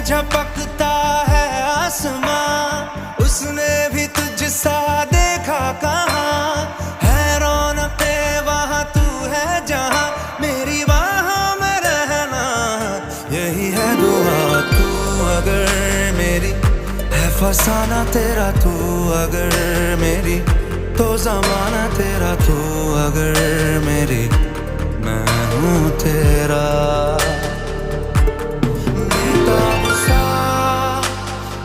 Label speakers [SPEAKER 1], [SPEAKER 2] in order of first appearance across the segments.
[SPEAKER 1] झपकता है आसमां, उसने भी तुझसा देखा कहाँ। है रौनके वहाँ तू है जहाँ, मेरी बाहों में रहना यही है दुआ। तू अगर मेरी है फसाना तेरा, तू अगर मेरी तो ज़माना तेरा, तू अगर मेरी मैं हूँ तेरा। बेताब सा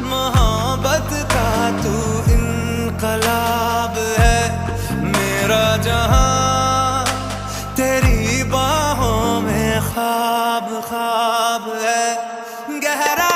[SPEAKER 1] मोहब्बत का तू इनकलाब है, मेरा जहां तेरी बाहों में ख्वाब ख्वाब है। गहरा